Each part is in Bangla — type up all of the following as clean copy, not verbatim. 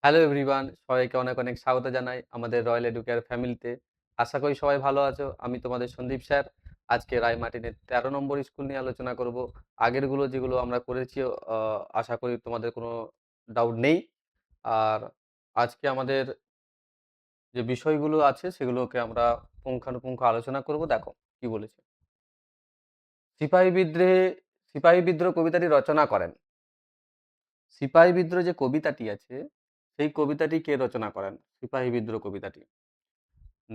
হ্যালো এভরিওয়ান, সবাইকে অনেক অনেক স্বাগত জানাই আমাদের রয়্যাল এডুকেয়ার ফ্যামিলিতে। আশা করি সবাই ভালো আছো। আমি তোমাদের সন্দীপ স্যার। আজকে রায়মার্টিনের 13 নম্বর স্কুল নিয়ে আলোচনা করব। আগেরগুলো যেগুলো আমরা করেছি আশা করি তোমাদের কোনো ডাউট নেই। আর আজকে আমাদের যে বিষয়গুলো আছে সেগুলোকে আমরা পুঙ্খানুপুঙ্খ আলোচনা করব। দেখো কি বলেছে। সিপাহী বিদ্রোহে সিপাহী বিদ্রোহ কবিতাটি রচনা করেন। সিপাহী বিদ্রোহ যে কবিতাটি আছে সেই কবিতাটি কে রচনা করেন? সিপাহী বিদ্রোহ কবিতাটি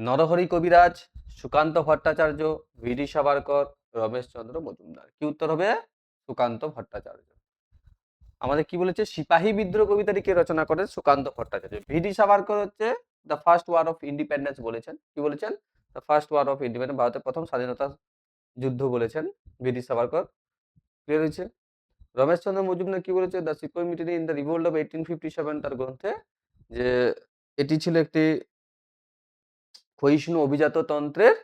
নরহরি কবিরাজ, সুকান্ত ভট্টাচার্য, ভিডি সাভারকর, রমেশচন্দ্র মজুমদার। কি উত্তর হবে? সুকান্ত ভট্টাচার্য। আমাদের কি বলেছে? সিপাহী বিদ্রোহ কবিতাটি কে রচনা করেন? সুকান্ত ভট্টাচার্য। ভিডি সাভারকর হচ্ছে the first war of independence বলেছেন। কি বলেছেন? The first war of independence, ভারতের প্রথম স্বাধীনতা যুদ্ধ বলেছেন ভিডি সাভারকর। ক্লিয়ার হয়েছে? রমেশচন্দ্র মজুমদার কি বলেছে? দ্য সিপাহী mutiny in the revolt of 1857, তার গ্রন্থে, যে এটি ছিল একটি ক্ষয়িষ্ণু অভিজাততন্ত্রের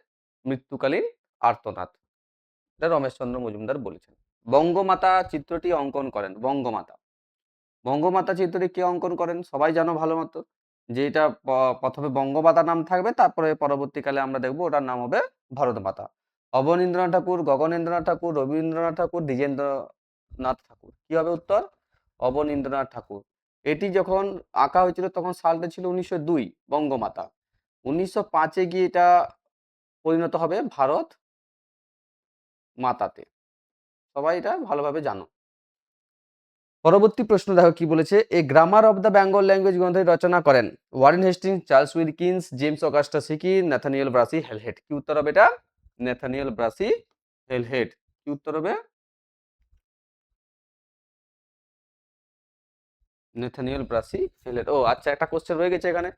মৃত্যুকালীন আর্তনাদ। এটা রমেশচন্দ্র মজুমদার বলেছেন। বঙ্গমাতা চিত্রটি অঙ্কন করেন। বঙ্গমাতা বঙ্গমাতা চিত্রটি কে অঙ্কন করেন? সবাই জানো ভালো মতো যে এটা প্রথমে বঙ্গমাতা নাম থাকবে, তারপরে পরবর্তীকালে আমরা দেখবো ওটার নাম হবে ভারতমাতা। অবনীন্দ্রনাথ ঠাকুর, গগনেন্দ্রনাথ ঠাকুর, রবীন্দ্রনাথ ঠাকুর, দ্বিজেন্দ্রনাথ ঠাকুর। কি হবে উত্তর? অবনীন্দ্রনাথ ঠাকুর। এটি যখন আঁকা হয়েছিল তখন সালটা ছিল 1902। বঙ্গমাতা 1905-এ গিয়ে এটা পরিণত হবে ভারত মাতাতে। সবাই এটা ভালোভাবে জানো। পরবর্তী প্রশ্ন দেখো কি বলেছে। A grammar of the Bengal language গ্রন্থটি রচনা করেন Warren Hastings, Charles Wilkins, James Augustus Hicky, Nathaniel Brassey Halhed. কি উত্তর হবে এটা? Nathaniel Brassey Halhed. কি উত্তর হবে? Nathaniel Brassey Halhed. ও আচ্ছা, একটা কোশ্চেন রয়ে গেছে এখানে।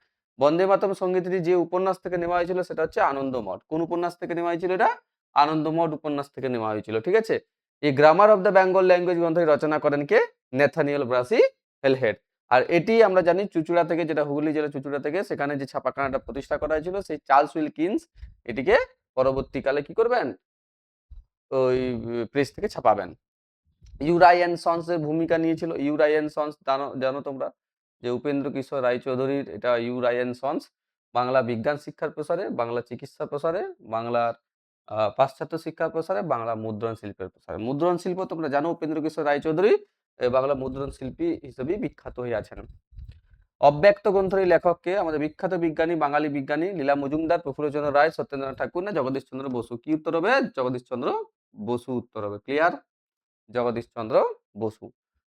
বন্দে মাতরম সঙ্গীতটি যে উপন্যাস থেকে নেওয়া হয়েছিল সেটা হচ্ছে আনন্দমঠ। কোন উপন্যাস থেকে নেওয়া হয়েছিল এটা? আনন্দমঠ উপন্যাস থেকে নেওয়া হয়েছিল। ঠিক আছে। এই grammar of the Bengal language গ্রন্থটি রচনা করেন কে? Nathaniel Brassey Halhed. আর এটি আমরা জানি চুঁচুড়া থেকে, যেটা হুগলি জেলা চুঁচুড়া থেকে, সেখানে যে ছাপাখানাটা প্রতিষ্ঠা করা হয়েছিল সেই চার্লস উইলকিন্স এটিকে পরবর্তীকালে কি করবেন? ওই প্রেস থেকে ছাপাবেন। ইউরাই অ্যান্ড সন্স এর ভূমিকা নিয়েছিল। ইউরাই অ্যান্ড সন্স জানো জানো তোমরা যে উপেন্দ্র কিশোর রায়চৌধুরীর এটা ইউরাই অ্যান্ড সন্স। বাংলা বিজ্ঞান শিক্ষার প্রসারে, বাংলা চিকিৎসা প্রসারে, বাংলার পাশ্চাত্য শিক্ষার প্রসারে, বাংলা মুদ্রণ শিল্পের প্রসারে। মুদ্রণ শিল্প তোমরা জানো উপেন্দ্র কিশোর রায়চৌধুরী বাংলা মুদ্রণ শিল্পী হিসেবেই বিখ্যাত হয়ে আছেন। অব্যক্ত গ্রন্থের লেখককে? আমাদের বিখ্যাত বিজ্ঞানী, বাঙালি বিজ্ঞানী লীলা মজুমদার, প্রফুল্লচন্দ্র রায়, সত্যেন্দ্রনাথ ঠাকুর, না জগদীশচন্দ্র বসু? কি উত্তর হবে? জগদীশচন্দ্র বসু উত্তর হবে। ক্লিয়ার? জগদীশচন্দ্র বসু।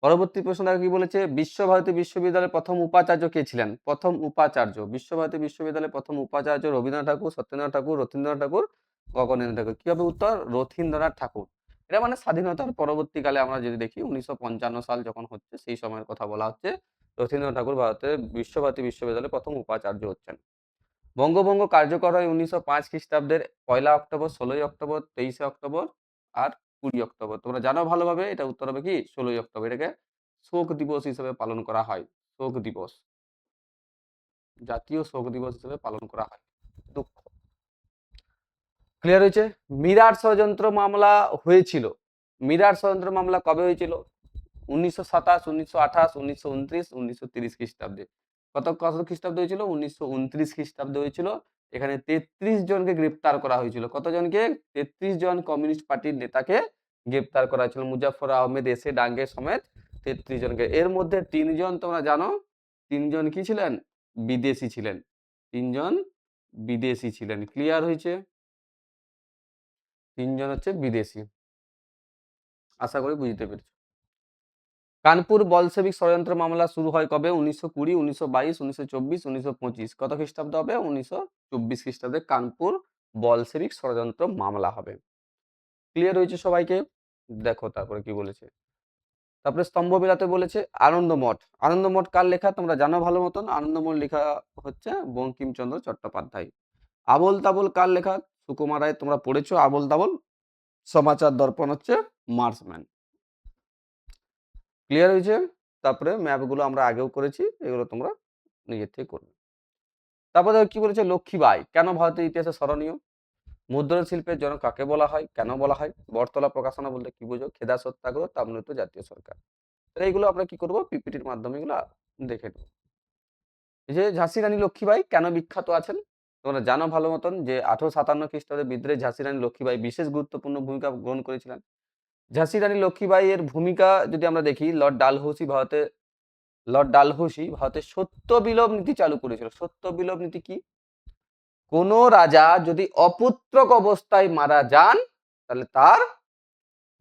পরবর্তী প্রশ্ন দেখো কি বলেছে। বিশ্বভারতী বিশ্ববিদ্যালয়ের প্রথম উপাচার্য কে ছিলেন? প্রথম উপাচার্য বিশ্বভারতী বিশ্ববিদ্যালয়ের প্রথম উপাচার্য রবীন্দ্রনাথ ঠাকুর, সত্যেন্দ্রনাথ ঠাকুর, রথীন্দ্রনাথ ঠাকুর, গগনেন্দ্র ঠাকুর। কি হবে উত্তর? রথীন্দ্রনাথ ঠাকুর। এটা মানে স্বাধীনতার পরবর্তীকালে আমরা যদি দেখি 1955 সাল যখন হচ্ছে সেই সময়ের কথা বলা হচ্ছে। রথীন্দ্রনাথ ঠাকুর ভারতের বিশ্বভারতী বিশ্ববিদ্যালয়ের প্রথম উপাচার্য হচ্ছেন। বঙ্গভঙ্গ কার্যকর হয় 1905 খ্রিস্টাব্দের 1 অক্টোবর, 16 অক্টোবর, 23 অক্টোবর আর 20 অক্টোবর। তোমরা জানো ভালোভাবে, এটা উত্তর হবে কি? 16 অক্টোবর। এটাকে শোক দিবস হিসেবে পালন করা হয়। শোক দিবস, জাতীয় শোক দিবস হিসেবে পালন করা হয়। দুঃখ। ক্লিয়ার হয়েছে? মিরাট ষড়যন্ত্র মামলা হয়েছিল। মিরাট ষড়যন্ত্র মামলা কবে হয়েছিল? 1927, 1928, 1929, 1930 খ্রিস্টাব্দে। কত কত খ্রিস্টাব্দে হয়েছিল? 1929 খ্রিস্টাব্দে হয়েছিল। এখানে 33 জনকে গ্রেপ্তার করা হয়েছিল। কতজনকে? 33 জন কমিউনিস্ট পার্টির নেতাকে গ্রেপ্তার করা হয়েছিল। মুজাফফর আহমেদ এসে ডাঙ্গে সমেত 33 জনকে। এর মধ্যে 3 জন তোমরা জানো, 3 জন কি ছিলেন? বিদেশি ছিলেন। 3 জন বিদেশি ছিলেন। ক্লিয়ার হয়েছে? 3 জন হচ্ছে বিদেশি। আশা করি বুঝতে পেরেছো। কানপুর বলশেবিক ষড়যন্ত্র মামলা শুরু হয় কবে? 1920, 1922, 1924, 1925। কত খ্রিস্টাব্দ হবে? 1924 খ্রিস্টাব্দে কানপুর বলশেবিক ষড়যন্ত্র মামলা হবে। ক্লিয়ার হয়েছে সবাইকে? দেখো তারপরে কি বলেছে। তারপরে স্তম্ভ বিলাতে বলেছে। আনন্দমঠ। আনন্দমঠ কার লেখা? তোমরা জানো ভালো মতন। আনন্দমঠ লেখা হচ্ছে বঙ্কিমচন্দ্র চট্টোপাধ্যায়। আবোল তাবোল কার লেখা? সুকুমার রায়। তোমরা পড়েছো আবোল তাবোল। সমাচার দর্পণ হচ্ছে মার্সম্যান। ক্লিয়ার হয়েছে? তারপরে ম্যাপগুলো আমরা আগেও করেছি, এগুলো তোমরা নিজের থেকে করবে। তারপরে কি বলেছে। লক্ষ্মীবাঈ কেন ভারতের ইতিহাসে স্মরণীয়? মুদ্রণ শিল্পের জনক কাকে বলা হয়? কেন বলা হয়? বটতলা প্রকাশনা বলতে কি বোঝো? খেদা সত্যাগ্রহ, তাম্রলিপ্ত জাতীয় সরকার। তাহলে এইগুলো আমরা কি করবো? পিপিটির মাধ্যমে এগুলো দেখে নেব। এই যে ঝাঁসি রানী লক্ষ্মীবাই কেন বিখ্যাত আছেন? তোমরা জানো ভালো মতন যে 1857 খ্রিস্টাব্দে বিদ্রোহে ঝাঁসি রানী লক্ষ্মীবাই বিশেষ গুরুত্বপূর্ণ ভূমিকা গ্রহণ করেছিলেন। ঝাঁসি রানী লক্ষ্মীবাই এর ভূমিকা যদি আমরা দেখি, লর্ড ডালহৌসি ভারতে সত্য বিলোপ নীতি চালু করেছিল। সত্য বিলোপ নীতি কি? কোন রাজা যদি অপুত্রক অবস্থায় মারা যান তাহলে তার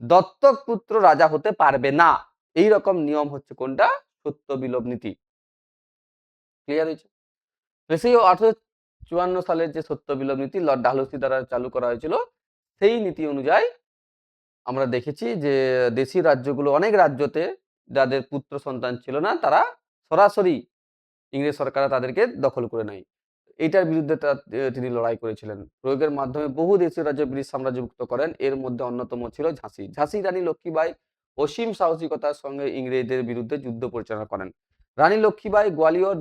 দত্তক পুত্র রাজা হতে পারবে না। এই রকম নিয়ম হচ্ছে কোনটা? সত্য বিলোপ নীতি। ক্লিয়ার হয়েছে? সেই 1854 সালের যে সত্য বিলোপ নীতি লর্ড ডালহৌসি দ্বারা চালু করা হয়েছিল, সেই নীতি অনুযায়ী আমরা দেখেছি যে দেশি রাজ্যগুলো, অনেক রাজ্যতে যাদের পুত্র সন্তান ছিল না, তারা সরাসরি ইংরেজ সরকার তাদেরকে দখল করে নেয়। এটার বিরুদ্ধে তিনি লড়াই করেছিলেন। প্রয়োগের মাধ্যমে বহু দেশীয় রাজ্য ব্রিটিশ সাম্রাজ্যভুক্ত করেন। এর মধ্যে অন্যতম ছিল ঝাঁসি। ঝাঁসি রানী লক্ষ্মীবাই অসীম সাহসিকতার সঙ্গে ইংরেজদের বিরুদ্ধে যুদ্ধ পরিচালনা করেন। রানী লক্ষ্মীবাই গোয়ালিয়র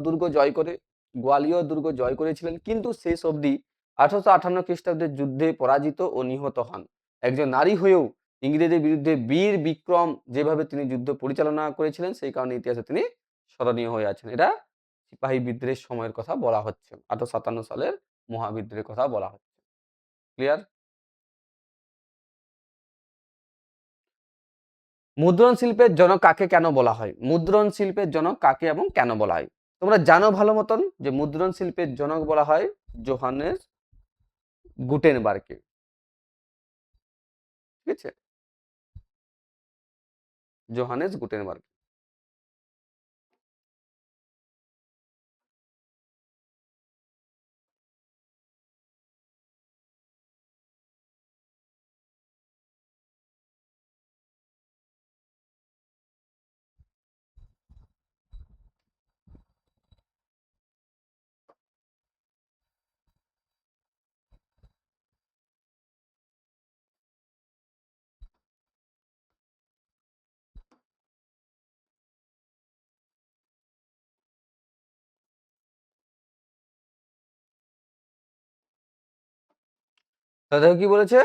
দুর্গ জয় করেছিলেন, কিন্তু শেষ অবধি 1858 খ্রিস্টাব্দের যুদ্ধে পরাজিত ও নিহত হন। একজন নারী হয়েও ইংরেজদের বিরুদ্ধে বীর বিক্রম যেভাবে তিনি যুদ্ধ পরিচালনা করেছিলেন, সেই কারণে ইতিহাসে তিনি স্মরণীয় হয়ে আছেন। এটা সিপাহী বিদ্রোহের সময়ের কথা বলা হচ্ছে, 1857 সালের মহাবিদ্রোহের কথা বলা হচ্ছে। ক্লিয়ার? মুদ্রণ শিল্পের জনক কাকে কেন বলা হয়? মুদ্রণ শিল্পের জনক কাকে এবং কেন বলা হয়? তোমরা জানো ভালো মতন যে মুদ্রণ শিল্পের জনক বলা হয় জোহানেস গুটেনবার্গকে। ঠিক আছে? Johannes Gutenberg. তাদের কি বলেছে?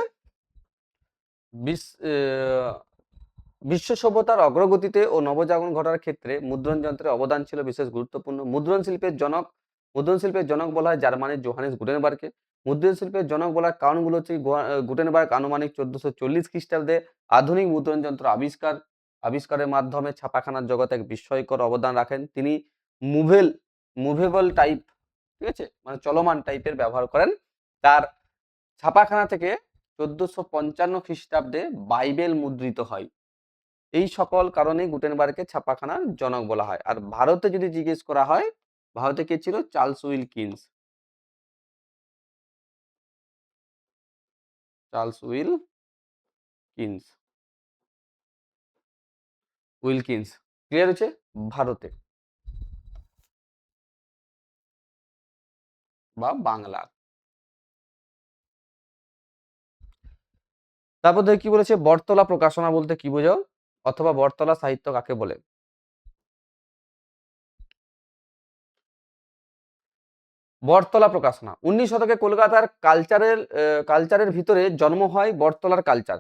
বিশ্ব সভ্যতার অগ্রগতিতে ও নবজাগরণ ঘটার ক্ষেত্রে মুদ্রণ যন্ত্রের অবদান ছিল বিশেষ গুরুত্বপূর্ণ। মুদ্রণ শিল্পের জনক বলা হয় জার্মানির জোহানেস গুটেনবার্গকে। মুদ্রণ শিল্পের জনক বলার কারণগুলো হচ্ছে গুটেনবার্গ আনুমানিক 1440 খ্রিস্টাব্দে আধুনিক মুদ্রণ যন্ত্র আবিষ্কারের মাধ্যমে ছাপাখানার জগতে এক বিস্ময়কর অবদান রাখেন। তিনি মুভেবল টাইপ, ঠিক আছে, মানে চলমান টাইপের ব্যবহার করেন। তার ছাপাখানা থেকে 1455 খ্রিস্টাব্দে বাইবেল মুদ্রিত হয়। এই সকল কারণে গুটেনবার্গকে ছাপাখানার জনক বলা হয়। আর ভারতে যদি জিজ্ঞেস করা হয়, ভারতে কে ছিল? Charles Wilkins. উইলকিন্স। ক্লিয়ার হচ্ছে? ভারতে বা বাংলার। তারপর কি বলেছে? বটতলা প্রকাশনা বলতে কি বোঝাও, অথবা বটতলা সাহিত্য কাকে বলে? বটতলা প্রকাশনা 19 শতকে কলকাতার কালচারের ভিতরে জন্ম হয় বটতলার কালচার।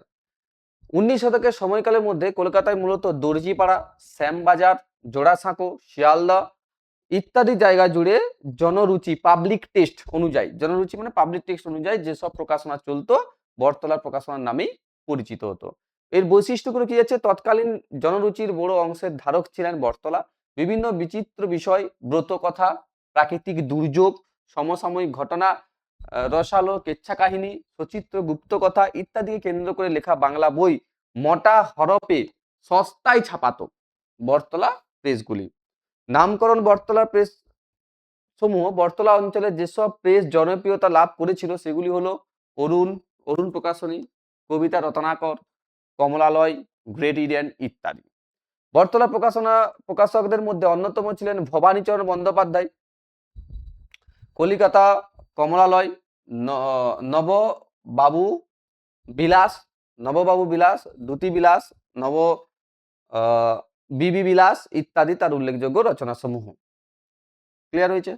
19 শতকের সময়কালের মধ্যে কলকাতায় মূলত দর্জিপাড়া, শ্যামবাজার, জোড়াসাঁকো, শিয়ালদা ইত্যাদি জায়গা জুড়ে জনরুচি মানে পাবলিক টেক্সট অনুযায়ী যেসব প্রকাশনা চলতো, বটতলার প্রকাশনার নামেই পরিচিত হতো। এর বৈশিষ্ট্যগুলো কি আছে? তৎকালীন জনরুচির বড় অংশের ধারক ছিলেন বটতলা। বিভিন্ন বিচিত্র বিষয়, ব্রতকথা, প্রাকৃতিক দুর্যোগ, সমসাময়িক ঘটনা, রসালো কেচ্ছা কাহিনী, সচিত্র গুপ্তকথা ইত্যাদিকে কেন্দ্র করে লেখা বাংলা বই মোটা হরপে সস্তায় ছাপাতো বটতলা প্রেসগুলি। নামকরণ বটতলা প্রেস সমূহ বটতলা অঞ্চলে যেসব প্রেস জনপ্রিয়তা লাভ করেছিল সেগুলি হলো অরুণ প্রকাশনী, কবিতা রত্নাকর, কমলালয়, গ্রেট ইন্ডিয়ান ইত্যাদি। বটতলা প্রকাশকদের মধ্যে অন্যতম ছিলেন ভবানীচরণ বন্দ্যোপাধ্যায়, কলিকাতা কমলালয়, নববাবু বিলাস, দ্যুতি বিলাস, বিবি বিলাস ইত্যাদি তার উল্লেখযোগ্য রচনা সমূহ। ক্লিয়ার হয়েছে?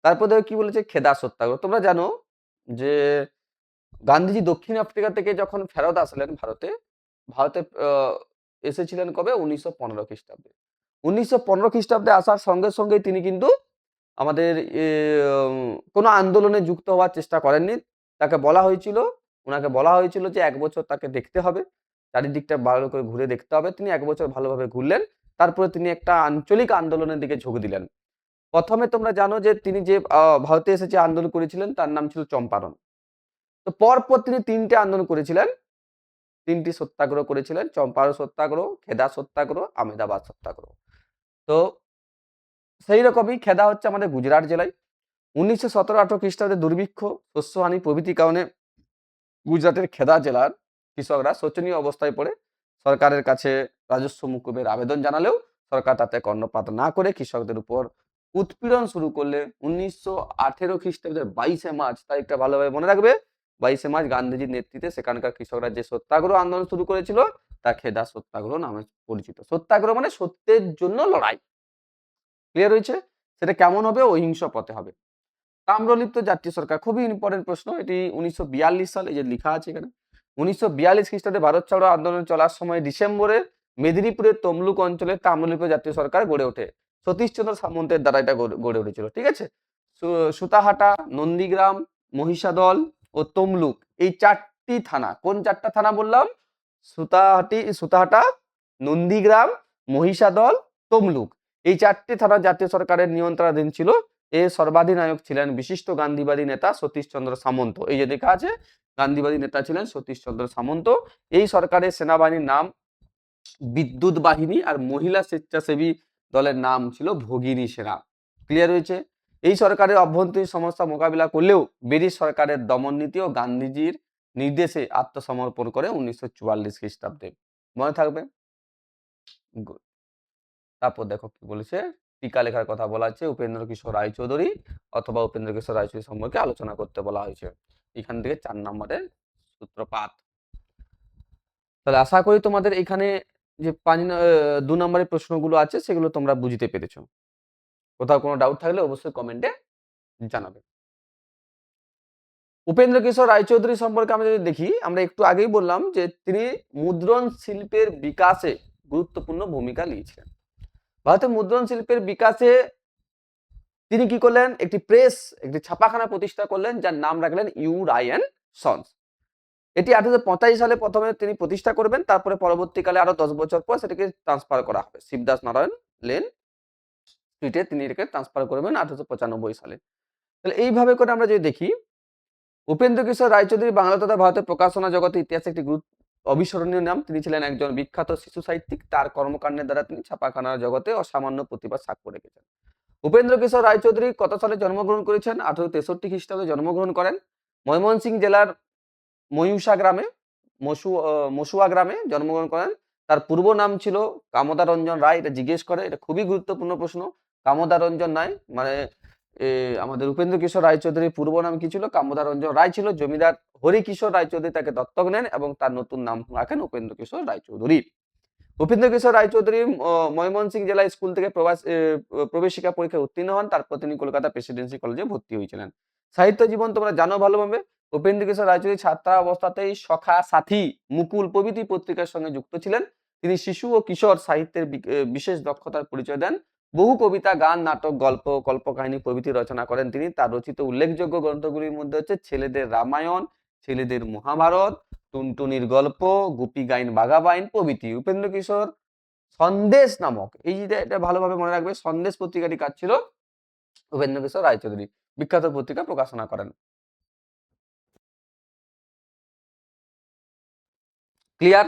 তারপর দেখো কি বলেছে? খেদা সত্যাগ্রহ। তোমরা জানো যে গান্ধীজি দক্ষিণ আফ্রিকা থেকে যখন ফেরত আসলেন ভারতে এসেছিলেন কবে? 1915 খ্রিস্টাব্দে। 1915 খ্রিস্টাব্দে আসার সঙ্গে সঙ্গে তিনি কিন্তু আমাদের কোনো আন্দোলনে যুক্ত হওয়ার চেষ্টা করেননি। তাকে বলা হয়েছিল উনাকে বলা হয়েছিল যে ১ বছর তাকে দেখতে হবে। চারিদিকটা ভালো করে ঘুরে দেখতে হবে। তিনি ১ বছর ভালোভাবে ঘুরলেন। তারপরে তিনি একটা আঞ্চলিক আন্দোলনের দিকে ঝোঁক দিলেন। ১ম এ তোমরা জানো যে তিনি যে ভারতে এসে যে আন্দোলন করেছিলেন তার নাম ছিল চম্পারণ। তো পরপর তিনি ৩ টে আন্দোলন করেছিলেন। ৩ টি সত্যাগ্রহ করেছিলেন। চম্পারণ সত্যাগ্রহ, খেদা সত্যাগ্রহ, আমেদাবাদ সত্যাগ্রহ। তো সেইরকমই খেদা হচ্ছে আমাদের গুজরাট জেলায়। ১৯১৭-১৮ খ্রিস্টাব্দে দুর্ভিক্ষ, শস্যহানি প্রভৃতি কারণে গুজরাটের খেদা জেলার কৃষকরা শোচনীয় অবস্থায় পড়ে সরকারের কাছে রাজস্ব মকুবের আবেদন জানালেও সরকার তাতে কর্ণপাত না করে কৃষকদের উপর উৎপীড়ন শুরু করলে ১৯১৮ খ্রিস্টাব্দের ২২শে মার্চ, তারিখটা ভালোভাবে মনে রাখবে, ২২শে মার্চ গান্ধীজির নেতৃত্বে সেখানকার কৃষকরা যে সত্যাগ্রহ আন্দোলন শুরু করেছিল তা খেদা সত্যাগ্রহ নামে পরিচিত। সত্যাগ্রহ মানে সত্যের জন্য লড়াই। ক্লিয়ার হয়েছে? সেটা কেমন হবে? অহিংস পথে হবে। তাম্রলিপ্ত জাতীয় সরকার, খুবই ইম্পর্টেন্ট প্রশ্ন। এটি ১৯৪২ সাল, এই যে লিখা আছে এখানে। ১৯৪২ খ্রিস্টাব্দে ভারত ছাড়ো আন্দোলন চলার সময় ডিসেম্বরে মেদিনীপুরের তমলুক অঞ্চলে তাম্রলিপ্ত জাতীয় সরকার গড়ে ওঠে। সতীশচন্দ্র সামন্তের দ্বারা এটা গড়ে উঠেছিল। ঠিক আছে? সুতাহাটা, নন্দীগ্রাম, মহিষাদল ও তমলুক, এই ৪টি থানা। কোন ৪টা থানা বললাম? সুতাহাটা, নন্দীগ্রাম, মহিষাদল, তমলুক। এই ৪টি থানা জাতীয় সরকারের নিয়ন্ত্রণাধীন ছিল। এর সর্বাধিনায়ক ছিলেন বিশিষ্ট গান্ধীবাদী নেতা সতীশচন্দ্র সামন্ত। এই যে লেখা আছে, গান্ধীবাদী নেতা ছিলেন সতীশচন্দ্র সামন্ত। এই সরকারের সেনাবাহিনীর নাম বিদ্যুৎ বাহিনী আর মহিলা স্বেচ্ছাসেবী দলের নাম ছিল ভগিনী সেনা। ক্লিয়ার হয়েছে? এই সরকারের অভ্যন্তরীণ সমস্যা মোকাবিলা করলেও ব্রিটিশ সরকারের দমন নীতি ও গান্ধীজির নির্দেশে আত্মসমর্পণ করে ১৯৪৪ খ্রিস্টাব্দে। মনে থাকবে? Good. তারপর দেখো কি বলেছে, টিকা লেখার কথা বলা আছে। উপেন্দ্র কিশোর রায়চৌধুরী অথবা উপেন্দ্র কিশোর রায়চৌধুরী সম্পর্কে আলোচনা করতে বলা হয়েছে। এখান থেকে ৪ নম্বরের সূত্রপাত। তাহলে আশা করি তোমাদের এখানে যে ২ নম্বরের প্রশ্নগুলো আছে সেগুলো তোমরা বুঝতে পেরেছো। কোথাও কোনো ডাউট থাকলে অবশ্যই কমেন্টে জানাবে। উপেন্দ্র কিশোর রায়চৌধুরী সম্পর্কে আমরা যদি দেখি, আমরা একটু আগেই বললাম যে তিনি মুদ্রণ শিল্পের বিকাশে গুরুত্বপূর্ণ ভূমিকা নিয়েছিলেন। ভারতের মুদ্রণ শিল্পের বিকাশে তিনি কি করলেন? একটি ছাপাখানা প্রতিষ্ঠা করলেন, যার নাম রাখলেন ইউ রায় অ্যান্ড সন্স। এটি ১৮৪৫ সালে প্রথমে তিনি প্রতিষ্ঠা করবেন। তারপরে পরবর্তীকালে আরো ১০ বছর পর সেটাকে ট্রান্সফার করা হবে। শিবদাস নারায়ণ লেন স্ট্রিটে তিনি এটাকে ট্রান্সফার করবেন ১৮৯৫ সালে। তাহলে এইভাবে করে আমরা যদি দেখি, উপেন্দ্র কিশোর রায়চৌধুরী বাংলা তথা ভারতের প্রকাশনা জগতে ইতিহাসে একটি অবিস্মরণীয় নাম। তিনি ছিলেন একজন বিখ্যাত শিশু সাহিত্যিক। তার কর্মকাণ্ডের দ্বারা তিনি ছাপাখানার জগতে অসামান্য প্রতিভার স্বাক্ষর রেখেছেন। উপেন্দ্র কিশোর রায়চৌধুরী কত সালে জন্মগ্রহণ করেছেন? ১৮৬৩ খ্রিস্টাব্দে জন্মগ্রহণ করেন। ময়মনসিংহ জেলার মসুয়া গ্রামে জন্মগ্রহণ করেন। তার পূর্ব নাম ছিল কামদা রঞ্জন রায়। এটা জিজ্ঞেস করে, এটা খুবই গুরুত্বপূর্ণ প্রশ্ন। কামদা রঞ্জন রায় মানে আমাদের উপেন্দ্র কিশোর রায়চৌধুরীর পূর্ব নাম কি ছিল? কামদা রঞ্জন রায় ছিল। জমিদার হরিকিশোর রায়চৌধুরী তাকে দত্তক নেন এবং তার নতুন নাম রাখেন উপেন্দ্র কিশোর রায়চৌধুরী। উপেন্দ্র কিশোর রায়চৌধুরী ময়মনসিংহ জেলা স্কুল থেকে প্রবেশিকা পরীক্ষায় উত্তীর্ণ হন। তারপর তিনি কলকাতা প্রেসিডেন্সি কলেজে ভর্তি হয়েছিলেন। সাহিত্য জীবন তোমরা জানো ভালোভাবে। উপেন্দ্র কিশোর রায়চৌধুরী ছাত্রাবস্থাতেই সখা, সাথী, মুকুল প্রভৃতি পত্রিকার সঙ্গে যুক্ত ছিলেন। তিনি শিশু ও কিশোর সাহিত্যের বিশেষ দক্ষতার পরিচয় দেন। বহু কবিতা, গান, নাটক, গল্প, কল্পকাহিনী প্রভৃতি রচনা করেন তিনি। তার রচিত উল্লেখযোগ্য গ্রন্থগুলির মধ্যে হচ্ছে ছেলেদের রামায়ণ, ছেলেদের মহাভারত, টুনটুনির গল্প, গুপি গাইন বাঘা বাইন প্রভৃতি। উপেন্দ্র কিশোর সন্দেশ নামক, এই যে এটা ভালোভাবে মনে রাখবে, সন্দেশ পত্রিকাটি কাজ ছিল উপেন্দ্র কিশোর রায়চৌধুরী বিখ্যাত পত্রিকা প্রকাশনা করেন। ক্লিয়ার?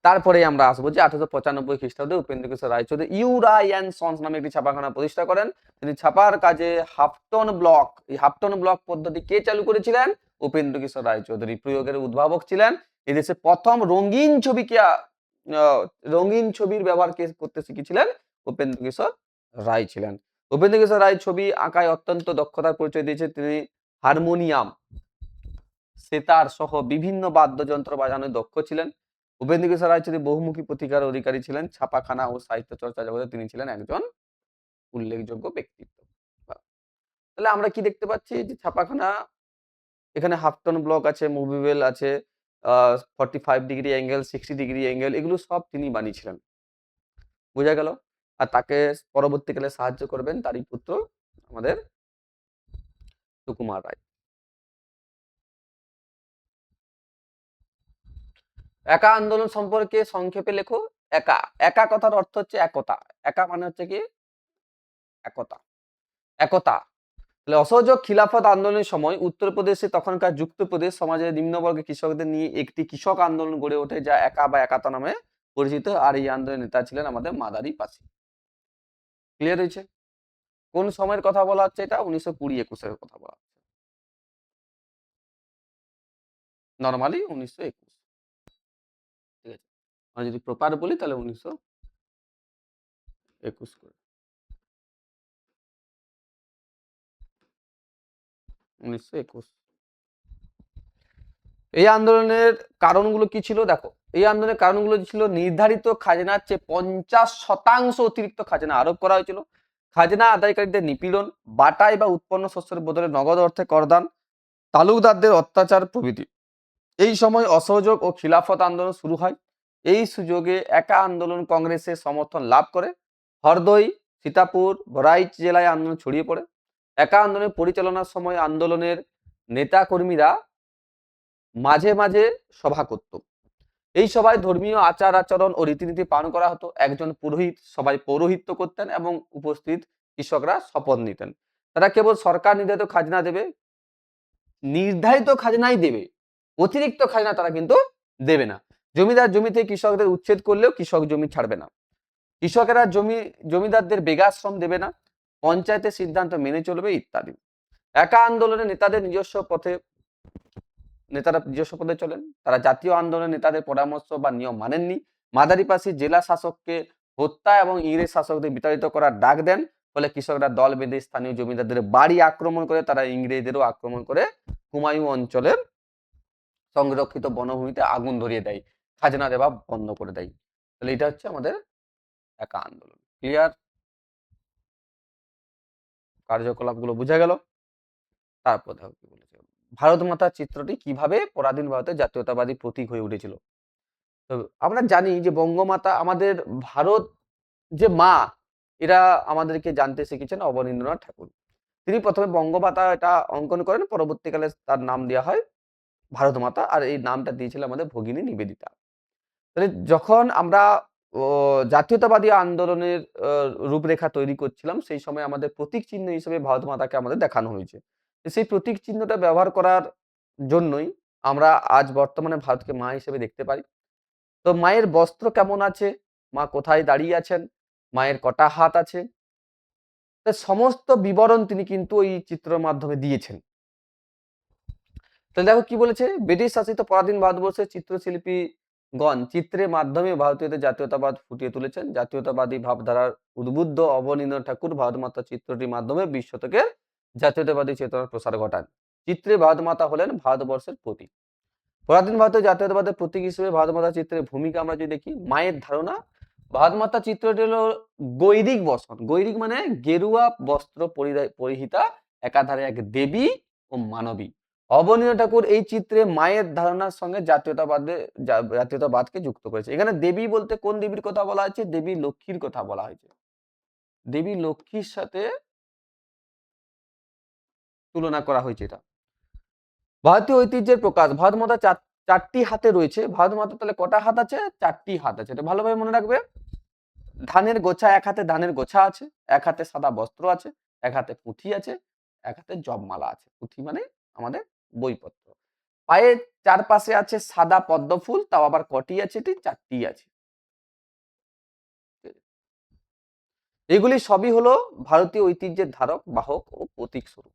তারপরে আমরা আসবো যে ১৮৯৫ খ্রিস্টাব্দে Upendra Kishore Raychaudhuri U Ray and sons নামে একটি ছাপাখানা প্রতিষ্ঠা করেন। তিনি ছাপার কাজে হাফটন ব্লক, এই হাফটন ব্লক পদ্ধতি কে চালু করেছিলেন? উপেন্দ্র কিশোর রায়চৌধুরী প্রয়োগের উদ্ভাবক ছিলেন। এদেশে প্রথম রঙিন ছবির ব্যবহার কে করতে শিখেছিলেন? উপেন্দ্র কিশোর রায় ছিলেন। উপেন্দ্র কিশোর রায় ছবি আঁকায় অত্যন্ত দক্ষতার পরিচয় দিয়েছে। তিনি হারমোনিয়াম, সেতার সহ বিভিন্ন বাদ্যযন্ত্র বাজানোয় দক্ষ ছিলেন। উপেন্দ্র কিশোর রায়চৌধুরী বহুমুখী প্রতিভার অধিকারী ছিলেন। ছাপাখানা ও সাহিত্য চর্চা জগতে তিনি ছিলেন একজন উল্লেখযোগ্য ব্যক্তিত্ব। তাহলে আমরা কি দেখতে পাচ্ছি যে ছাপাখানা, এখানে হাফটন ব্লক আছে, মুভিবেল আছে, 45 ডিগ্রি অ্যাঙ্গেল, 60 ডিগ্রি অ্যাঙ্গেল, এগুলো সব তিনি বানিয়েছিলেন। বোঝা গেল? আর তাকে পরবর্তীকালে সাহায্য করবেন তারই পুত্র আমাদের সুকুমার রায়। একা আন্দোলন সম্পর্কে সংক্ষেপে লেখো। একা, একা কথার অর্থ হচ্ছে একতা। একা মানে হচ্ছে কি একতা, একতা। তাহলে অসহযোগ খিলাফত আন্দোলনের সময় উত্তরপ্রদেশে তখনকার যুক্তপ্রদেশ সমাজের নিম্নবর্গের কৃষকদের নিয়ে একটি কৃষক আন্দোলন গড়ে ওঠে, যা একা বা একাতা নামে পরিচিত। আর এই আন্দোলনের নেতা ছিলেন আমাদের মাদারি পাসি। ক্লিয়ার হয়েছে? কোন সময়ের কথা বলা হচ্ছে? এটা 1920-21 কথা বলা হচ্ছে। নর্মালি 1921। ঠিক আছে, আমি যদি প্রপার বলি তাহলে 1921 করে, 1921। এই আন্দোলনের কারণগুলো কি ছিল দেখো। এই আন্দোলনের কারণগুলো ছিল নির্ধারিত খাজনার চেয়ে 50% অতিরিক্ত খাজনা আরোপ করা হয়েছিল, খাজনা আদায়কারীদের নিপীড়ন, বাটাই বা উৎপন্ন শস্যের বদলে নগদ অর্থে করদান, তালুকদারদের অত্যাচার প্রভৃতি। এই সময় অসহযোগ ও খিলাফত আন্দোলন শুরু হয়। এই সুযোগে একা আন্দোলন কংগ্রেসের সমর্থন লাভ করে। হরদই, সীতাপুর, বহরাইচ জেলায় আন্দোলন ছড়িয়ে পড়ে। একা আন্দোলনের পরিচালনার সময় আন্দোলনের নেতা কর্মীরা মাঝে মাঝে সভা করত। এই সভায় ধর্মীয় আচার আচরণ ও রীতিনীতি পালন করা হতো। একজন পুরোহিত সবাই পৌরোহিত্য করতেন এবং উপস্থিত কৃষকরা শপথ নিতেন। তারা কেবল সরকার নির্ধারিত খাজনা দেবে, নির্ধারিত খাজনাই দেবে, অতিরিক্ত খাজনা তারা কিন্তু দেবে না। জমিদার জমি থেকে কৃষকদের উচ্ছেদ করলেও কৃষক জমি ছাড়বে না। কৃষকেরা জমিদারদের বেগাশ্রম দেবে না, পঞ্চায়েতের সিদ্ধান্ত মেনে চলবে ইত্যাদি। একা আন্দোলনে নেতারা নিজস্ব পদে চলেন। তারা জাতীয় আন্দোলনের নেতাদের পরামর্শ বা নিয়ম মানেননি। মাদারিপাসি জেলা শাসককে হত্যা এবং ইংরেজ শাসকদের বিতাড়িত করার ডাক দেন। ফলে কৃষকরা দল বেঁধে স্থানীয় জমিদারদের বাড়ি আক্রমণ করে, তারা ইংরেজদেরও আক্রমণ করে হুমায়ুন অঞ্চলের সংরক্ষিত বনভূমিতে আগুন ধরিয়ে দেয়, খাজনা দেওয়া বন্ধ করে দেয়। তাহলে এটা হচ্ছে আমাদের একা আন্দোলন। ক্লিয়ার? কার্যকলাপগুলো বোঝা গেল? তারপর দেখো কি বলেছে, ভারত মাতার চিত্রটি কিভাবে পরাধীন ভারতের জাতীয়তাবাদী প্রতীক হয়ে উঠেছিল। তো আমরা জানি যে বঙ্গমাতা আমাদের ভারত যে মা, এরা আমাদেরকে জানতে শিখেছেন অবনীন্দ্রনাথ ঠাকুর। তিনি প্রথমে বঙ্গমাতা এটা অঙ্কন করেন, পরবর্তীকালে তার নাম দেওয়া হয় ভারত মাতা, আর এই নামটা দিয়েছিল আমাদের ভগিনী নিবেদিতা। তাহলে যখন আমরা জাতীয়তাবাদী আন্দোলনের রূপরেখা তৈরি করছিলাম, সেই সময় আমাদের প্রতীক চিহ্ন হিসেবে ভারত মাতাকে আমাদের দেখানো হয়েছে। তো সেই প্রতীক চিহ্নটা ব্যবহার করার জন্যই আমরা আজ বর্তমানে ভারতকে মা হিসেবে দেখতে পাই। তো মায়ের বস্ত্র কেমন আছে, মা কোথায় দাঁড়িয়ে আছেন, মায়ের কটা হাত আছে, তো সমস্ত বিবরণ তিনি কিন্তু ওই চিত্রের মাধ্যমে দিয়েছেন। তাহলে দেখো কি বলেছে, ব্রিটিশ শাসিত পরাধীন ভারতবর্ষের চিত্রশিল্পীগণ চিত্রের মাধ্যমে ভারতীয়দের জাতীয়তাবাদ ফুটিয়ে তুলেছেন। জাতীয়তাবাদী ভাবধারার উদ্বুদ্ধ অবনীন্দ্রনাথ ঠাকুর ভারতমাতা চিত্রটির মাধ্যমে 20 শতকের জাতীয়তাবাদী চেতনার প্রসার ঘটান। চিত্রে ভারতমাতা হলেন ভারতবর্ষের প্রতীক। পরাধীন ভারতের জাতীয়তাবাদের প্রতীক হিসেবে ভারতমাতা চিত্রের ভূমিকা আমরা যদি দেখি, মায়ের ধারণা, ভারতমাতা চিত্রটি হলো গৈরিক বসন। গৈরিক মানে গেরুয়া বস্ত্র পরিহিতা একাধারে এক দেবী ও মানবী। অবনীন্দ্রনাথ ঠাকুর এই চিত্রে মায়ের ধারণার সঙ্গে জাতীয়তাবাদকে যুক্ত করেছে। এখানে দেবী বলতে কোন দেবীর কথা বলা হয়েছে? দেবী লক্ষ্মীর কথা বলা হয়েছে। দেবী লক্ষ্মীর সাথে তুলনা করা হয়েছে এটা। ভারতীয় ঐতিহ্যের প্রকাশ, ভারত মাতা চারটি হাতে রয়েছে। ভারত মাতা তাহলে কটা হাত আছে? চারটি হাত আছে। এটা ভালোভাবে মনে রাখবে। ধানের গোছা, এক হাতে ধানের গোছা আছে, এক হাতে সাদা বস্ত্র আছে, এক হাতে পুঁথি আছে, এক হাতে জপমালা আছে। পুঁথি মানে আমাদের বইপত্র। পায়ের চারপাশে আছে সাদা পদ্ম ফুল, তাও আবার কটি আছে? এটি চারটি আছে। এগুলি সবই হলো ভারতীয় ঐতিহ্যের ধারক, বাহক ও প্রতীক স্বরূপ।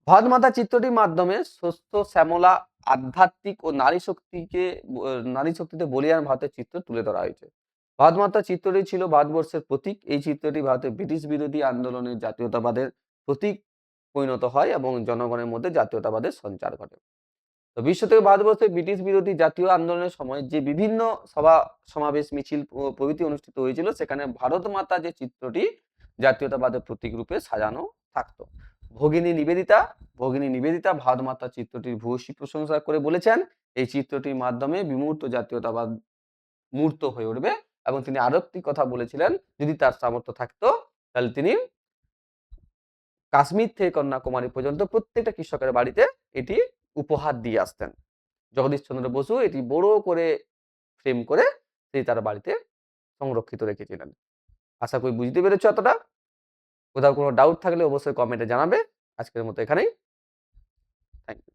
ভারত মাতা চিত্রটির মাধ্যমে সুস্থ শ্যামলা আধ্যাত্মিক ও নারী শক্তিতে বলিয়ান ভারতের চিত্র তুলে ধরা হয়েছে। ভারত মাতা চিত্রটি ছিল ভারতবর্ষের প্রতীক। এই চিত্রটি ভারতের ব্রিটিশ বিরোধী আন্দোলনের জাতীয়তাবাদের প্রতীক পরিণত হয় এবং জনগণের মধ্যে জাতীয়তাবাদের সঞ্চার ঘটে। তো বিশ্ব থেকে ভারতবর্ষে ব্রিটিশ বিরোধী জাতীয় আন্দোলনের সময় যে বিভিন্ন সভা সমাবেশ মিছিল প্রভৃতি অনুষ্ঠিত হয়েছিল, সেখানে ভারত মাতা যে চিত্রটি জাতীয়তাবাদের প্রতীক রূপে সাজানো থাকতো। ভগিনী নিবেদিতা ভারত মাতা চিত্রটির ভূয়সী প্রশংসা করে বলেছেন, এই চিত্রটির মাধ্যমে বিমূর্ত জাতীয়তাবাদ মূর্ত হয়ে উঠবে। এবং তিনি আরো একটি কথা বলেছিলেন, যদি তার সামর্থ্য থাকতো তাহলে তিনি কাশ্মীর থেকে কন্যাকুমারী পর্যন্ত প্রত্যেকটা কৃষকের বাড়িতে এটি উপহার দিয়ে আসতেন। জগদীশচন্দ্র বসু এটি বড় করে ফ্রেম করে তিনি তার বাড়িতে সংরক্ষিত রেখেছিলেন। আশা করি বুঝতে পেরেছো এতটা। কোথাও কোনো ডাউট থাকলে অবশ্যই কমেন্টে জানাবে। আজকের মতো এখানেই। Thank you.